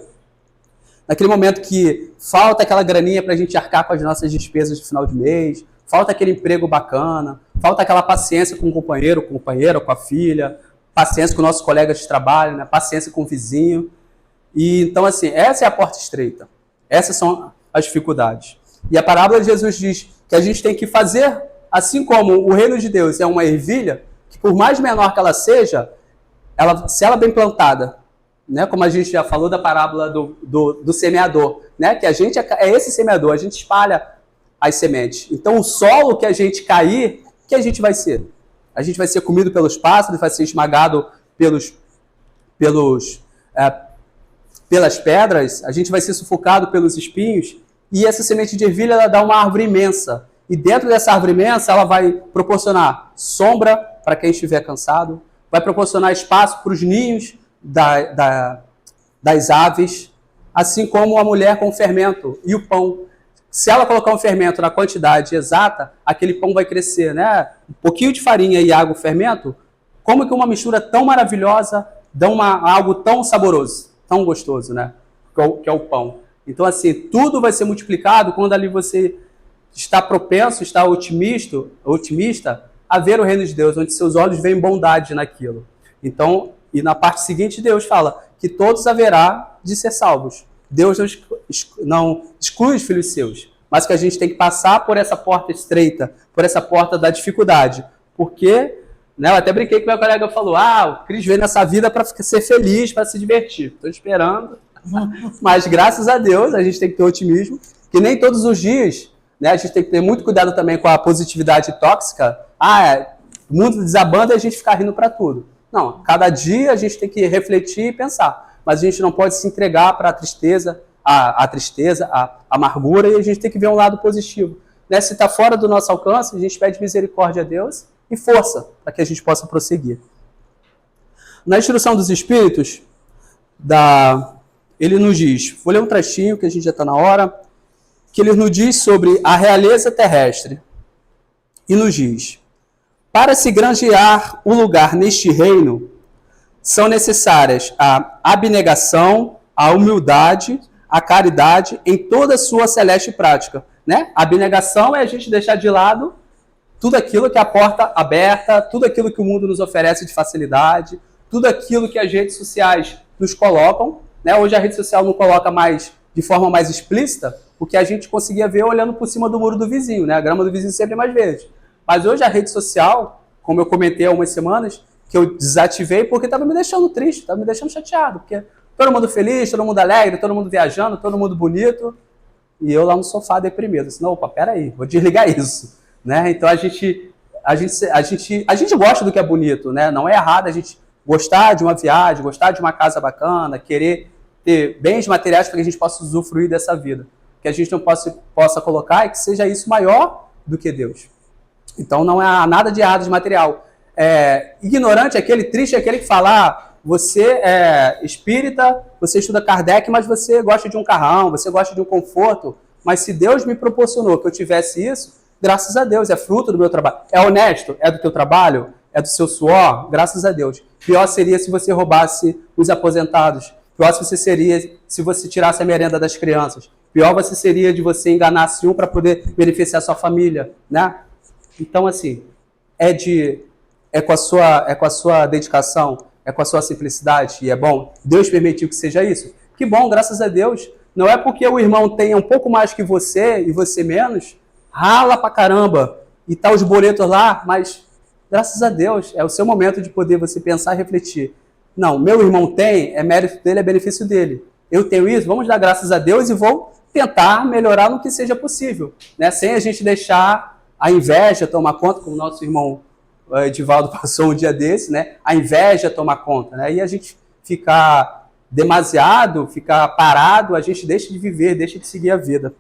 naquele momento que falta aquela graninha para a gente arcar com as nossas despesas de final de mês, falta aquele emprego bacana, falta aquela paciência com o companheiro, com a companheira, com a filha, paciência com nossos colegas de trabalho, né? Paciência com o vizinho. E então, assim, essa é a porta estreita. Essas são as dificuldades. E a parábola de Jesus diz que a gente tem que fazer, assim como o reino de Deus é uma ervilha, que por mais menor que ela seja, se ela é bem plantada, né? Como a gente já falou da parábola do semeador, né? Que a gente é esse semeador, a gente espalha as sementes. Então, o solo que a gente cair, que a gente vai ser? A gente vai ser comido pelos pássaros, vai ser esmagado pelas pedras, a gente vai ser sufocado pelos espinhos, e essa semente de ervilha, ela dá uma árvore imensa. E dentro dessa árvore imensa, ela vai proporcionar sombra para quem estiver cansado, vai proporcionar espaço para os ninhos das aves, assim como a mulher com o fermento e o pão. Se ela colocar um fermento na quantidade exata, aquele pão vai crescer, né? Um pouquinho de farinha e água, fermento, como que uma mistura tão maravilhosa dá algo tão saboroso, tão gostoso, né? Que é o pão. Então, assim, tudo vai ser multiplicado quando ali você está propenso, está otimista a ver o reino de Deus, onde seus olhos veem bondade naquilo. Então, e na parte seguinte, Deus fala que todos haverá de ser salvos. Deus não exclui os filhos seus, mas que a gente tem que passar por essa porta estreita, por essa porta da dificuldade. Porque, né, eu até brinquei que meu colega falou, o Cris veio nessa vida para ser feliz, para se divertir. Estou esperando. Mas graças a Deus, a gente tem que ter otimismo, que nem todos os dias, né, a gente tem que ter muito cuidado também com a positividade tóxica. O mundo desabando e a gente ficar rindo para tudo. Não, cada dia a gente tem que refletir e pensar. Mas a gente não pode se entregar para a tristeza, a amargura, e a gente tem que ver um lado positivo. Né? Se está fora do nosso alcance, a gente pede misericórdia a Deus e força para que a gente possa prosseguir. Na instrução dos Espíritos, ele nos diz, vou ler um trechinho que a gente já está na hora, que ele nos diz sobre a realeza terrestre. E nos diz, para se granjear um lugar neste reino, são necessárias a abnegação, a humildade, a caridade em toda a sua celeste prática. Né? A abnegação é a gente deixar de lado tudo aquilo que é a porta aberta, tudo aquilo que o mundo nos oferece de facilidade, tudo aquilo que as redes sociais nos colocam. Né? Hoje a rede social não coloca mais de forma mais explícita, porque a gente conseguia ver olhando por cima do muro do vizinho. Né? A grama do vizinho sempre é mais verde. Mas hoje a rede social, como eu comentei há umas semanas, que eu desativei porque estava me deixando triste, estava me deixando chateado, porque todo mundo feliz, todo mundo alegre, todo mundo viajando, todo mundo bonito, e eu lá no sofá deprimido. Assim, não, opa, peraí, vou desligar isso. Né? Então a gente gosta do que é bonito, né? Não é errado a gente gostar de uma viagem, gostar de uma casa bacana, querer ter bens materiais para que a gente possa usufruir dessa vida. Que a gente não possa colocar e que seja isso maior do que Deus. Então não há nada de errado de material. Ignorante é aquele, triste é aquele que fala, você é espírita, você estuda Kardec, mas você gosta de um carrão, você gosta de um conforto, mas se Deus me proporcionou que eu tivesse isso, graças a Deus, é fruto do meu trabalho. É honesto? É do teu trabalho? É do seu suor? Graças a Deus. Pior seria se você roubasse os aposentados. Pior seria se você tirasse a merenda das crianças. Pior você seria de você enganasse um para poder beneficiar a sua família, né? Então, assim, é com a sua dedicação, é com a sua simplicidade, e é bom. Deus permitiu que seja isso. Que bom, graças a Deus. Não é porque o irmão tenha um pouco mais que você e você menos, rala pra caramba, e tá os boletos lá, mas graças a Deus, é o seu momento de poder você pensar e refletir. Não, meu irmão tem, é mérito dele, é benefício dele. Eu tenho isso, vamos dar graças a Deus e vou tentar melhorar no que seja possível, né? Sem a gente deixar a inveja tomar conta, como o nosso irmão o Edivaldo passou um dia desse, né? A inveja toma conta, né? E a gente ficar demasiado, ficar parado, a gente deixa de viver, deixa de seguir a vida.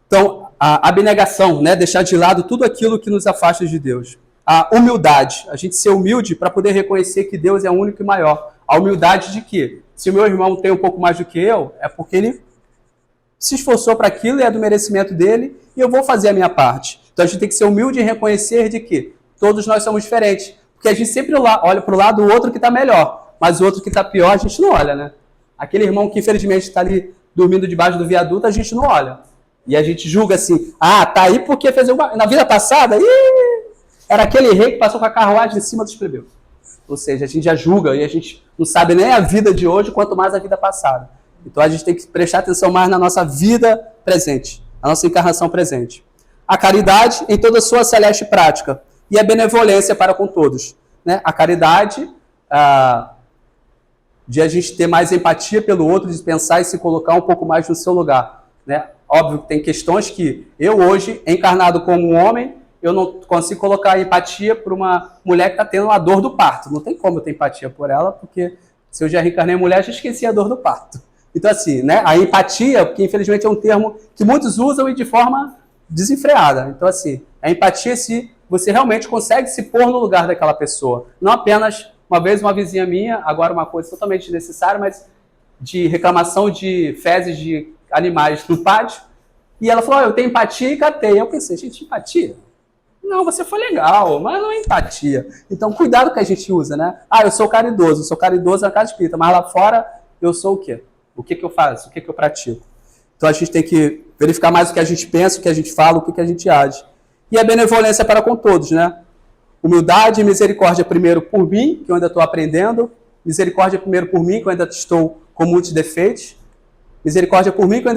Então, a abnegação, né? Deixar de lado tudo aquilo que nos afasta de Deus. A humildade, a gente ser humilde para poder reconhecer que Deus é o único e maior. A humildade de que, se o meu irmão tem um pouco mais do que eu, é porque ele se esforçou para aquilo e é do merecimento dele, e eu vou fazer a minha parte. Então a gente tem que ser humilde e reconhecer de que todos nós somos diferentes. Porque a gente sempre olha para o lado do outro que está melhor, mas o outro que está pior a gente não olha, né? Aquele irmão que infelizmente está ali dormindo debaixo do viaduto, a gente não olha. E a gente julga assim, tá aí porque fez uma... Na vida passada, era aquele rei que passou com a carruagem em cima dos plebeus. Ou seja, a gente já julga e a gente não sabe nem a vida de hoje, quanto mais a vida passada. Então a gente tem que prestar atenção mais na nossa vida presente, na nossa encarnação presente. A caridade em toda a sua celeste prática e a benevolência para com todos. Né? A caridade, de a gente ter mais empatia pelo outro, de pensar e se colocar um pouco mais no seu lugar. Né? Óbvio que tem questões que eu hoje, encarnado como um homem, eu não consigo colocar empatia por uma mulher que está tendo a dor do parto. Não tem como eu ter empatia por ela, porque se eu já reencarnei mulher, eu já esqueci a dor do parto. Então, assim, né, a empatia, porque infelizmente é um termo que muitos usam e de forma desenfreada. Então, assim, a empatia se você realmente consegue se pôr no lugar daquela pessoa. Não apenas, uma vez uma vizinha minha, agora uma coisa totalmente desnecessária, mas de reclamação de fezes de animais no pátio, e ela falou, eu tenho empatia e catei. Eu pensei, gente, empatia? Não, você foi legal, mas não é empatia. Então, cuidado que a gente usa, né? Eu sou caridoso na casa espírita, mas lá fora eu sou o quê? O que eu faço? O que eu pratico? Então, a gente tem que verificar mais o que a gente pensa, o que a gente fala, o que a gente age. E a benevolência para com todos, né? Humildade e misericórdia primeiro por mim, que eu ainda estou aprendendo. Misericórdia primeiro por mim, que eu ainda estou com muitos defeitos. Misericórdia por mim, que eu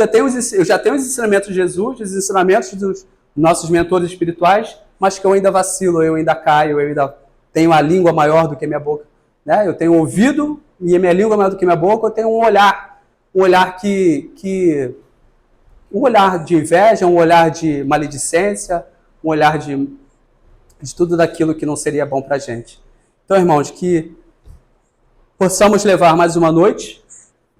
já tenho os ensinamentos de Jesus, os ensinamentos dos nossos mentores espirituais, mas que eu ainda vacilo, eu ainda caio, eu ainda tenho a língua maior do que a minha boca. Né? Eu tenho ouvido e a minha língua é maior do que a minha boca, eu tenho um olhar um olhar de inveja, um olhar de maledicência, um olhar de tudo daquilo que não seria bom para a gente. Então, irmãos, que possamos levar mais uma noite,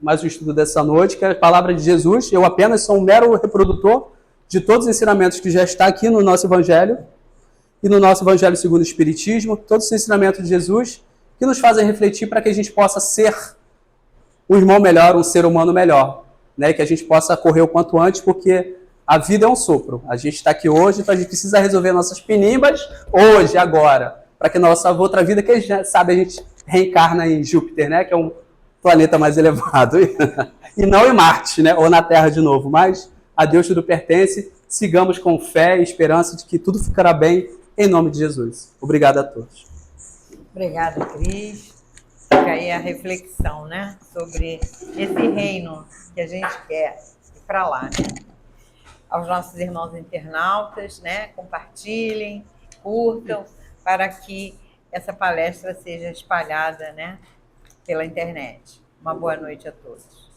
mais um estudo dessa noite, que é a palavra de Jesus. Eu apenas sou um mero reprodutor de todos os ensinamentos que já está aqui no nosso Evangelho, e no nosso Evangelho segundo o Espiritismo, todos os ensinamentos de Jesus que nos fazem refletir para que a gente possa ser um irmão melhor, um ser humano melhor, né? Que a gente possa correr o quanto antes, porque a vida é um sopro. A gente está aqui hoje, então a gente precisa resolver nossas penimbas hoje, agora, para que nossa outra vida, que a gente sabe, a gente reencarna em Júpiter, né? Que é um planeta mais elevado, e não em Marte, né? Ou na Terra de novo, mas a Deus tudo pertence, sigamos com fé e esperança de que tudo ficará bem, em nome de Jesus. Obrigado a todos. Obrigada, Cris. Fica aí a reflexão, né? Sobre esse reino que a gente quer ir para lá, né? Aos nossos irmãos internautas, né? Compartilhem, curtam, para que essa palestra seja espalhada, né? Pela internet. Uma boa noite a todos.